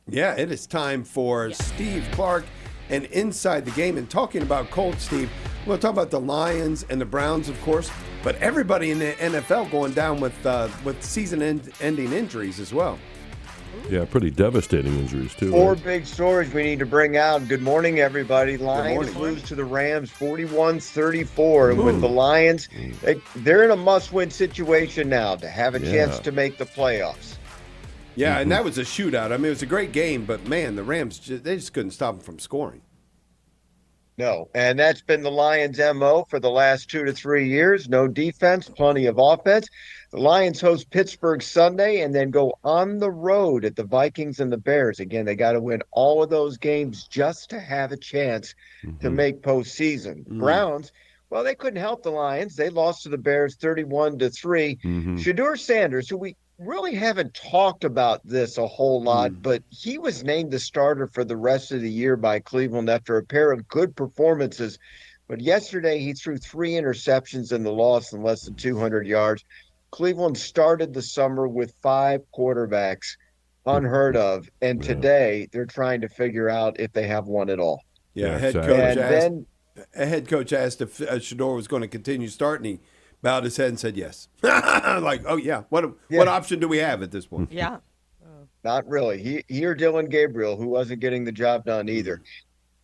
Yeah, it is time for Steve Clark and Inside the Game. And talking about Colts, Steve, we'll talk about the Lions and the Browns, of course, but everybody in the NFL going down with season-ending injuries as well. Yeah, pretty devastating injuries, too. Four Right? big stories we need to bring out. Good morning, everybody. Lions morning. lose to the Rams 41-34. And with the Lions, they're in a must-win situation now to have a chance to make the playoffs. Yeah, and that was a shootout. I mean, it was a great game, but, man, the Rams, they just couldn't stop them from scoring. No, and that's been the Lions' MO for the last 2 to 3 years. No defense, plenty of offense. The Lions host Pittsburgh Sunday and then go on the road at the Vikings and the Bears. Again, they got to win all of those games just to have a chance to make postseason. Browns, well, they couldn't help the Lions. They lost to the Bears 31-3. Shedeur Sanders, who we really haven't talked about this a whole lot, but he was named the starter for the rest of the year by Cleveland after a pair of good performances. But yesterday he threw 3 interceptions in the loss and less than 200 yards. Cleveland started the summer with 5 quarterbacks, unheard of. And today they're trying to figure out if they have one at all. Yeah, exactly. a head coach asked if Shador was going to continue starting. He bowed his head and said yes. Like, oh, yeah. What option do we have at this point? Yeah. Not really. He or Dylan Gabriel, who wasn't getting the job done either.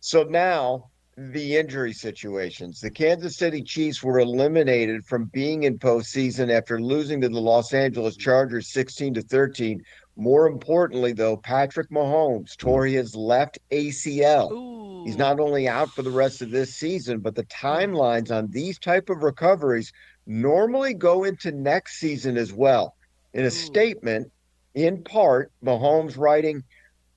So now the injury situations. The Kansas City Chiefs were eliminated from being in postseason after losing to the Los Angeles Chargers 16-13. More importantly, though, Patrick Mahomes tore his left ACL. Ooh. He's not only out for the rest of this season, but the timelines on these type of recoveries normally go into next season as well. In a statement, in part, Mahomes writing,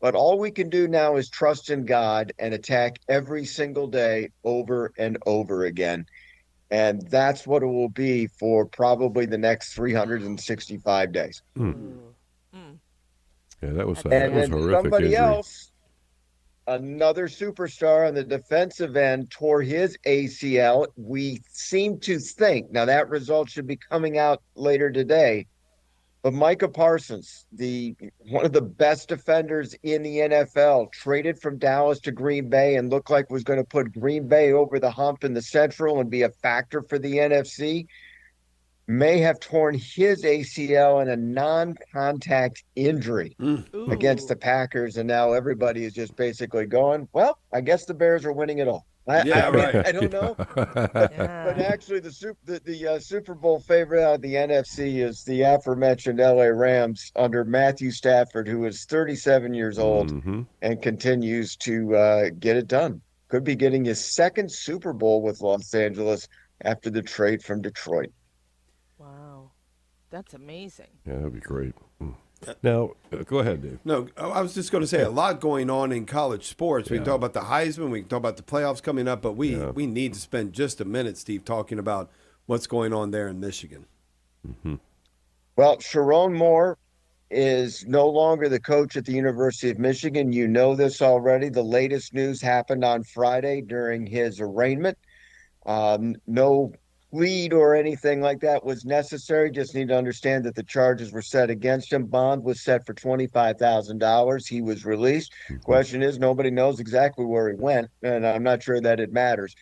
but all we can do now is trust in God and attack every single day over and over again. And that's what it will be for probably the next 365 days. Yeah, that was And then horrific somebody injury. else, another superstar on the defensive end, tore his ACL. We seem to think, now that result should be coming out later today, but Micah Parsons, one of the best defenders in the NFL, traded from Dallas to Green Bay and looked like was going to put Green Bay over the hump in the Central and be a factor for the NFC, may have torn his ACL in a non-contact injury against the Packers. And now everybody is just basically going, well, I guess the Bears are winning it all. I don't know. But actually, the Super Bowl favorite out of the NFC is the aforementioned LA Rams under Matthew Stafford, who is 37 years old and continues to get it done. Could be getting his second Super Bowl with Los Angeles after the trade from Detroit. Wow. That's amazing. Yeah, that'd be great. Now, go ahead, Dave. No, I was just going to say a lot going on in college sports. We can talk about the Heisman, we can talk about the playoffs coming up, but we need to spend just a minute, Steve, talking about what's going on there in Michigan. Well, Sharon Moore is no longer the coach at the University of Michigan. You know this already. The latest news happened on Friday during his arraignment. No plea or anything like that was necessary. Just need to understand that the charges were set against him. Bond was set for $25,000. He was released. Question is, nobody knows exactly where he went, and I'm not sure that it matters.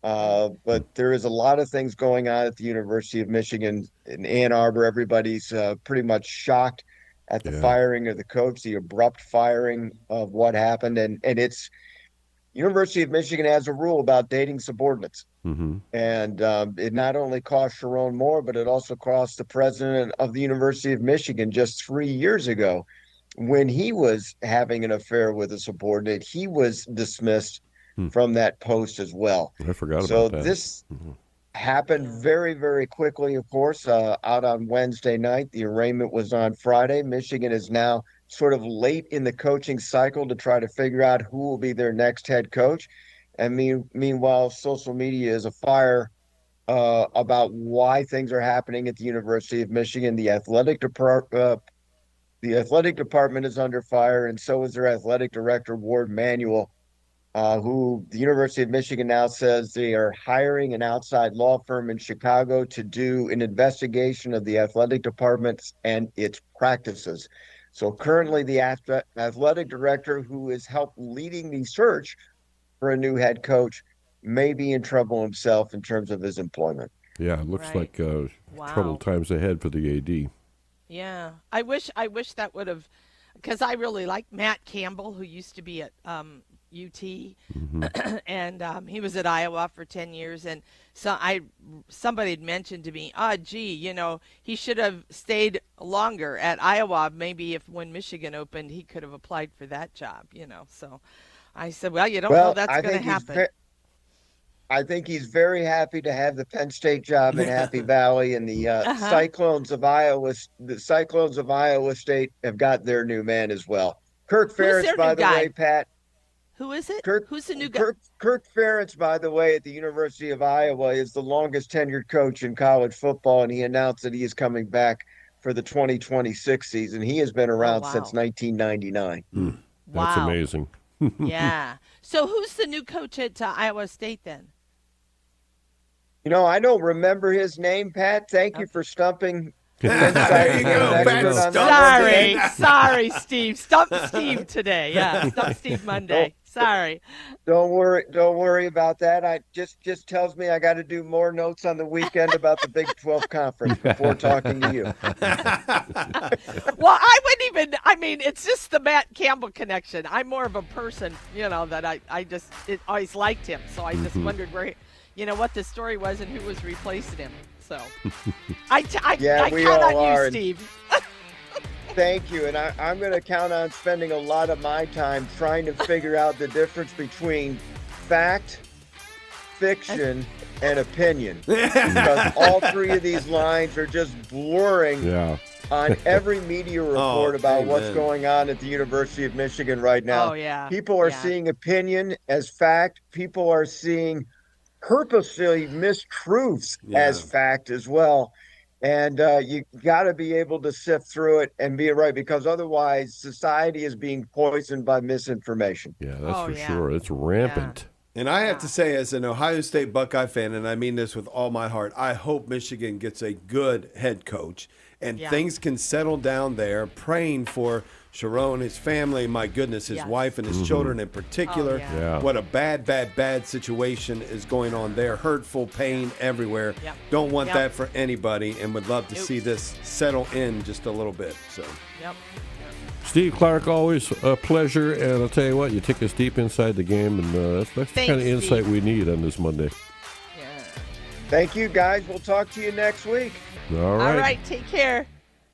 But there is a lot of things going on at the University of Michigan in Ann Arbor. Everybody's pretty much shocked at the firing of the coach, the abrupt firing of what happened. And it's University of Michigan has a rule about dating subordinates. And it not only cost Sharon Moore, but it also cost the president of the University of Michigan just 3 years ago when he was having an affair with a subordinate. He was dismissed from that post as well. I forgot so about that. This happened very, very quickly, of course, out on Wednesday night. The arraignment was on Friday. Michigan is now sort of late in the coaching cycle to try to figure out who will be their next head coach. And meanwhile, social media is afire about why things are happening at the University of Michigan. The athletic department is under fire, and so is their athletic director, Ward Manuel, who the University of Michigan now says they are hiring an outside law firm in Chicago to do an investigation of the athletic department and its practices. So currently the athletic director who is helped leading the search for a new head coach may be in trouble himself in terms of his employment. Yeah, it looks like Wow. troubled times ahead for the AD. Yeah, I wish that would have, because I really like Matt Campbell, who used to be at UT, and he was at Iowa for 10 years. And so somebody had mentioned to me, gee, he should have stayed longer at Iowa. Maybe if when Michigan opened, he could have applied for that job. So I said, well, you don't know that's going to happen. I think he's very happy to have the Penn State job in Happy Valley, and the Cyclones of Iowa. The Cyclones of Iowa State have got their new man as well. Kirk Ferentz, by the way, Pat. Who is it? Who's the new guy? Kirk Ferentz, by the way, at the University of Iowa, is the longest tenured coach in college football, and he announced that he is coming back for the 2026 season. He has been around since 1999. That's amazing. Yeah. So who's the new coach at Iowa State then? I don't remember his name, Pat. Thank you for stumping. There you go, Pat. Sorry, Steve. Stump Steve today. Yeah, Stump Steve Monday. Sorry. Don't worry about that. I just tells me I got to do more notes on the weekend about the Big 12 conference before talking to you. Well, it's just the Matt Campbell connection. I'm more of a person, that I just always liked him. So I just wondered where, what the story was and who was replacing him. So I count on you, Steve. Thank you. And I'm going to count on spending a lot of my time trying to figure out the difference between fact, fiction, and opinion. Because all three of these lines are just blurring on every media report about what's going on at the University of Michigan right now. Oh, yeah. People are seeing opinion as fact. People are seeing purposely mistruths as fact as well. And you got to be able to sift through it and be right, because otherwise society is being poisoned by misinformation. Yeah, that's for sure. It's rampant. And I have to say, as an Ohio State Buckeye fan, and I mean this with all my heart, I hope Michigan gets a good head coach and things can settle down there. Praying for Sharon, his family, my goodness, his wife and his children in particular. What a bad situation is going on there. Hurtful pain everywhere. Don't want that for anybody, and would love to see this settle in just a little bit. So. Steve Clark, always a pleasure, and I'll tell you what, you take us deep inside the game, and that's the kind of insight we need on this Monday. Thank you, guys. We'll talk to you next week. All right. All right, take care.